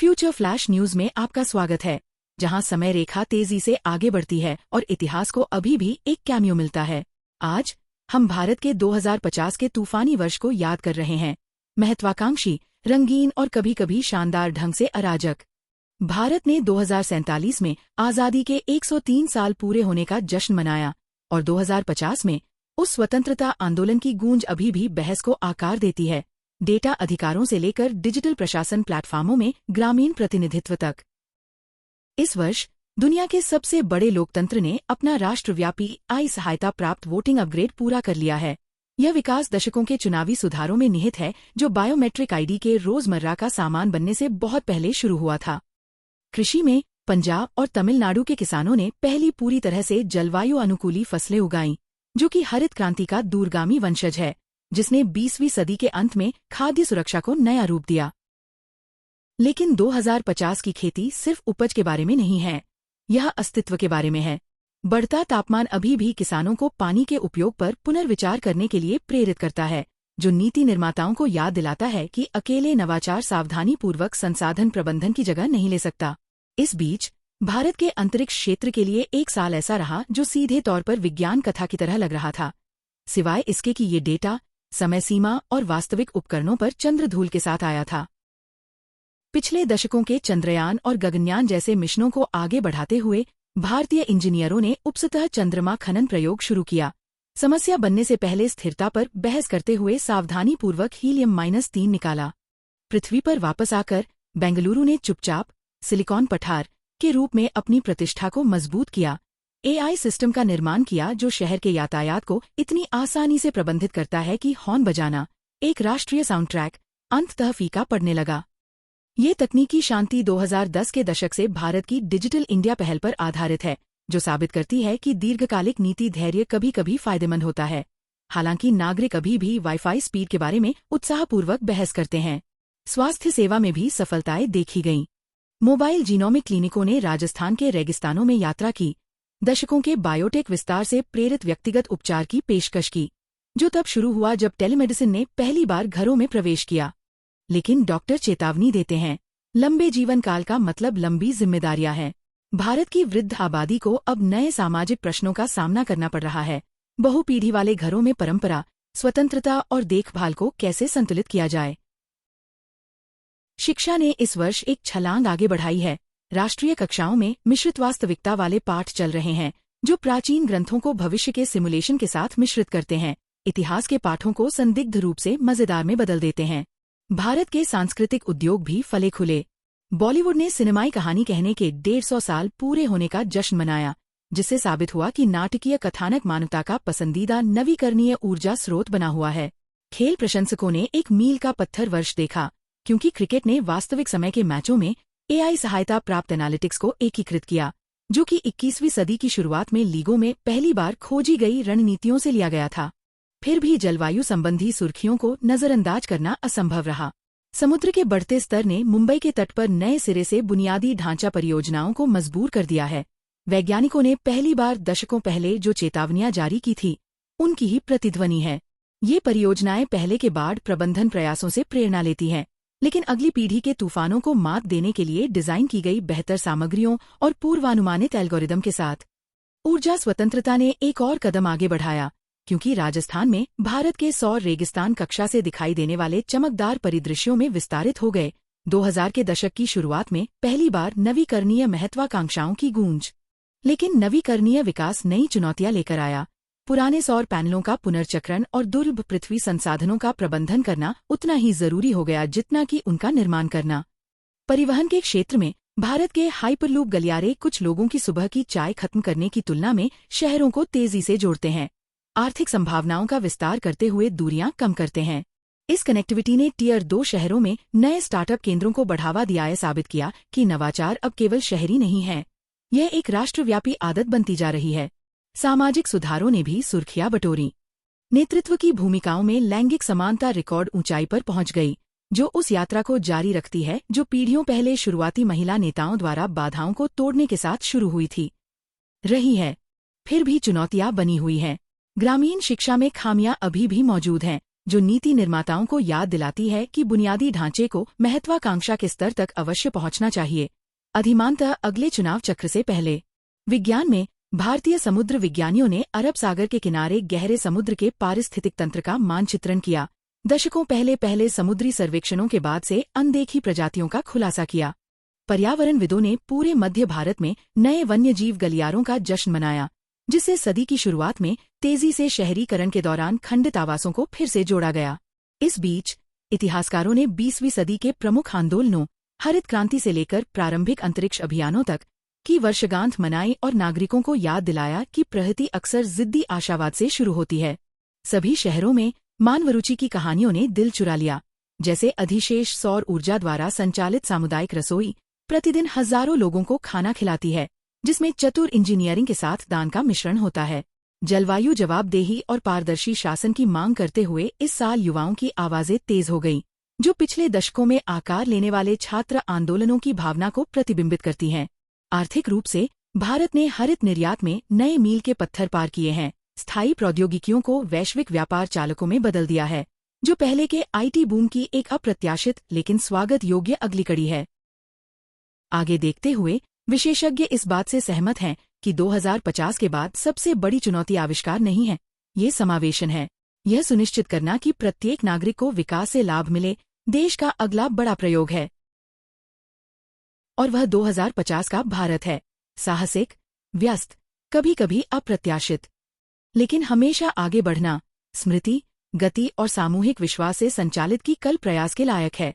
Future flash news में आपका स्वागत है, जहां समय रेखा तेजी से आगे बढ़ती है और इतिहास को अभी भी एक कैमियो मिलता है। आज हम भारत के 2050 के तूफानी वर्ष को याद कर रहे हैं। महत्वाकांक्षी, रंगीन और कभी कभी शानदार ढंग से अराजक। भारत ने 2047 में आजादी के 103 साल पूरे होने का जश्न मनाया और 2050 में उस स्वतंत्रता आंदोलन की गूंज अभी भी बहस को आकार देती है। डेटा अधिकारों से लेकर डिजिटल प्रशासन प्लेटफॉर्मों में ग्रामीण प्रतिनिधित्व तक। इस वर्ष दुनिया के सबसे बड़े लोकतंत्र ने अपना राष्ट्रव्यापी आई सहायता प्राप्त वोटिंग अपग्रेड पूरा कर लिया है। यह विकास दशकों के चुनावी सुधारों में निहित है, जो बायोमेट्रिक आईडी के रोजमर्रा का सामान बनने से बहुत पहले शुरू हुआ था। कृषि में पंजाब और तमिलनाडु के किसानों ने पहली पूरी तरह से जलवायु अनुकूली फसलें उगाईं, जो कि हरित क्रांति का दूरगामी वंशज है, जिसने 20वीं सदी के अंत में खाद्य सुरक्षा को नया रूप दिया। लेकिन 2050 की खेती सिर्फ उपज के बारे में नहीं है, यह अस्तित्व के बारे में है। बढ़ता तापमान अभी भी किसानों को पानी के उपयोग पर पुनर्विचार करने के लिए प्रेरित करता है, जो नीति निर्माताओं को याद दिलाता है कि अकेले नवाचार सावधानीपूर्वक संसाधन प्रबंधन की जगह नहीं ले सकता। इस बीच भारत के अंतरिक्ष क्षेत्र के लिए एक साल ऐसा रहा जो सीधे तौर पर विज्ञान कथा की तरह लग रहा था, सिवाय इसके कि ये डेटा, समय सीमा और वास्तविक उपकरणों पर चंद्रधूल के साथ आया था। पिछले दशकों के चंद्रयान और गगनयान जैसे मिशनों को आगे बढ़ाते हुए भारतीय इंजीनियरों ने उपसतह चंद्रमा खनन प्रयोग शुरू किया। समस्या बनने से पहले स्थिरता पर बहस करते हुए सावधानीपूर्वक हीलियम-3 निकाला। पृथ्वी पर वापस आकर बेंगलुरु ने चुपचाप सिलिकॉन पठार के रूप में अपनी प्रतिष्ठा को मजबूत किया। एआई सिस्टम का निर्माण किया जो शहर के यातायात को इतनी आसानी से प्रबंधित करता है कि हॉर्न बजाना एक राष्ट्रीय साउंड ट्रैक अंततः फीका पड़ने लगा। ये तकनीकी शांति 2010 के दशक से भारत की डिजिटल इंडिया पहल पर आधारित है, जो साबित करती है कि दीर्घकालिक नीति धैर्य कभी कभी फायदेमंद होता है। हालांकि नागरिक अभी भी वाईफाई स्पीड के बारे में उत्साहपूर्वक बहस करते हैं। स्वास्थ्य सेवा में भी सफलताएं देखी गईं। मोबाइल जीनोमिक क्लिनिकों ने राजस्थान के रेगिस्तानों में यात्रा की, दशकों के बायोटेक विस्तार से प्रेरित व्यक्तिगत उपचार की पेशकश की, जो तब शुरू हुआ जब टेलीमेडिसिन ने पहली बार घरों में प्रवेश किया। लेकिन डॉक्टर चेतावनी देते हैं, लंबे जीवन काल का मतलब लंबी जिम्मेदारियां हैं। भारत की वृद्ध आबादी को अब नए सामाजिक प्रश्नों का सामना करना पड़ रहा है। बहुपीढ़ी वाले घरों में परंपरा, स्वतंत्रता और देखभाल को कैसे संतुलित किया जाए। शिक्षा ने इस वर्ष एक छलांग आगे बढ़ाई है। राष्ट्रीय कक्षाओं में मिश्रित वास्तविकता वाले पाठ चल रहे हैं, जो प्राचीन ग्रंथों को भविष्य के सिमुलेशन के साथ मिश्रित करते हैं, इतिहास के पाठों को संदिग्ध रूप से मजेदार में बदल देते हैं। भारत के सांस्कृतिक उद्योग भी फले खुले। बॉलीवुड ने सिनेमाई कहानी कहने के 150 साल पूरे होने का जश्न मनाया, जिससे साबित हुआ कि नाटकीय कथानक मानवता का पसंदीदा नवीकरणीय ऊर्जा स्रोत बना हुआ है। खेल प्रशंसकों ने एक मील का पत्थर वर्ष देखा, क्योंकि क्रिकेट ने वास्तविक समय के मैचों में एआई सहायता प्राप्त एनालिटिक्स को एकीकृत किया, जो कि 21वीं सदी की शुरुआत में लीगों में पहली बार खोजी गई रणनीतियों से लिया गया था। फिर भी जलवायु संबंधी सुर्खियों को नजरअंदाज करना असंभव रहा। समुद्र के बढ़ते स्तर ने मुंबई के तट पर नए सिरे से बुनियादी ढांचा परियोजनाओं को मजबूर कर दिया है। वैज्ञानिकों ने पहली बार दशकों पहले जो चेतावनियां जारी की थी, उनकी ही प्रतिध्वनि है। ये परियोजनाएं पहले के बाढ़ प्रबंधन प्रयासों से प्रेरणा लेती हैं, लेकिन अगली पीढ़ी के तूफानों को मात देने के लिए डिजाइन की गई बेहतर सामग्रियों और पूर्वानुमानित एल्गोरिदम के साथ। ऊर्जा स्वतंत्रता ने एक और कदम आगे बढ़ाया, क्योंकि राजस्थान में भारत के सौर रेगिस्तान कक्षा से दिखाई देने वाले चमकदार परिदृश्यों में विस्तारित हो गए। 2000 के दशक की शुरुआत में पहली बार नवीकरणीय महत्वाकांक्षाओं की गूंज। लेकिन नवीकरणीय विकास नई चुनौतियां लेकर आया। पुराने सौर पैनलों का पुनर्चक्रण और दुर्लभ पृथ्वी संसाधनों का प्रबंधन करना उतना ही जरूरी हो गया जितना कि उनका निर्माण करना। परिवहन के क्षेत्र में भारत के हाइपरलूप गलियारे कुछ लोगों की सुबह की चाय खत्म करने की तुलना में शहरों को तेजी से जोड़ते हैं, आर्थिक संभावनाओं का विस्तार करते हुए दूरियां कम करते हैं। इस कनेक्टिविटी ने टियर 2 शहरों में नए स्टार्टअप केंद्रों को बढ़ावा दिया है, साबित किया कि नवाचार अब केवल शहरी नहीं है, यह एक राष्ट्रव्यापी आदत बनती जा रही है। सामाजिक सुधारों ने भी सुर्खियां बटोरी। नेतृत्व की भूमिकाओं में लैंगिक समानता रिकॉर्ड ऊंचाई पर पहुंच गई, जो उस यात्रा को जारी रखती है जो पीढ़ियों पहले शुरुआती महिला नेताओं द्वारा बाधाओं को तोड़ने के साथ शुरू हुई थी रही है। फिर भी चुनौतियां बनी हुई हैं। ग्रामीण शिक्षा में खामियां अभी भी मौजूद हैं, जो नीति निर्माताओं को याद दिलाती है कि बुनियादी ढांचे को महत्वाकांक्षा के स्तर तक अवश्य पहुंचना चाहिए। अधिमानतः अगले चुनाव चक्र से पहले विज्ञान में भारतीय समुद्र विज्ञानियों ने अरब सागर के किनारे गहरे समुद्र के पारिस्थितिक तंत्र का मानचित्रण किया। दशकों पहले समुद्री सर्वेक्षणों के बाद से अनदेखी प्रजातियों का खुलासा किया। पर्यावरणविदों ने पूरे मध्य भारत में नए वन्यजीव गलियारों का जश्न मनाया, जिससे सदी की शुरुआत में तेजी से शहरीकरण के दौरान खंडित आवासों को फिर से जोड़ा गया। इस बीच इतिहासकारों ने 20वीं सदी के प्रमुख आंदोलनों, हरित क्रांति से लेकर प्रारंभिक अंतरिक्ष अभियानों तक की वर्षगांठ मनाई और नागरिकों को याद दिलाया कि प्रगति अक्सर जिद्दी आशावाद से शुरू होती है। सभी शहरों में मानवरुचि की कहानियों ने दिल चुरा लिया, जैसे अधिशेष सौर ऊर्जा द्वारा संचालित सामुदायिक रसोई प्रतिदिन हजारों लोगों को खाना खिलाती है, जिसमें चतुर इंजीनियरिंग के साथ दान का मिश्रण होता है। जलवायु जवाबदेही और पारदर्शी शासन की मांग करते हुए इस साल युवाओं की आवाजें तेज हो गईं, जो पिछले दशकों में आकार लेने वाले छात्र आंदोलनों की भावना को प्रतिबिंबित करती हैं। आर्थिक रूप से भारत ने हरित निर्यात में नए मील के पत्थर पार किए हैं, स्थायी प्रौद्योगिकियों को वैश्विक व्यापार चालकों में बदल दिया है, जो पहले के आईटी बूम की एक अप्रत्याशित लेकिन स्वागत योग्य अगली कड़ी है। आगे देखते हुए विशेषज्ञ इस बात से सहमत हैं कि 2050 के बाद सबसे बड़ी चुनौती आविष्कार नहीं है, ये समावेशन है। यह सुनिश्चित करना कि प्रत्येक नागरिक को विकास से लाभ मिले, देश का अगला बड़ा प्रयोग है। और वह 2050 का भारत है, साहसिक, व्यस्त, कभी कभी अप्रत्याशित, लेकिन हमेशा आगे बढ़ना, स्मृति, गति और सामूहिक विश्वास से संचालित की कल प्रयास के लायक है।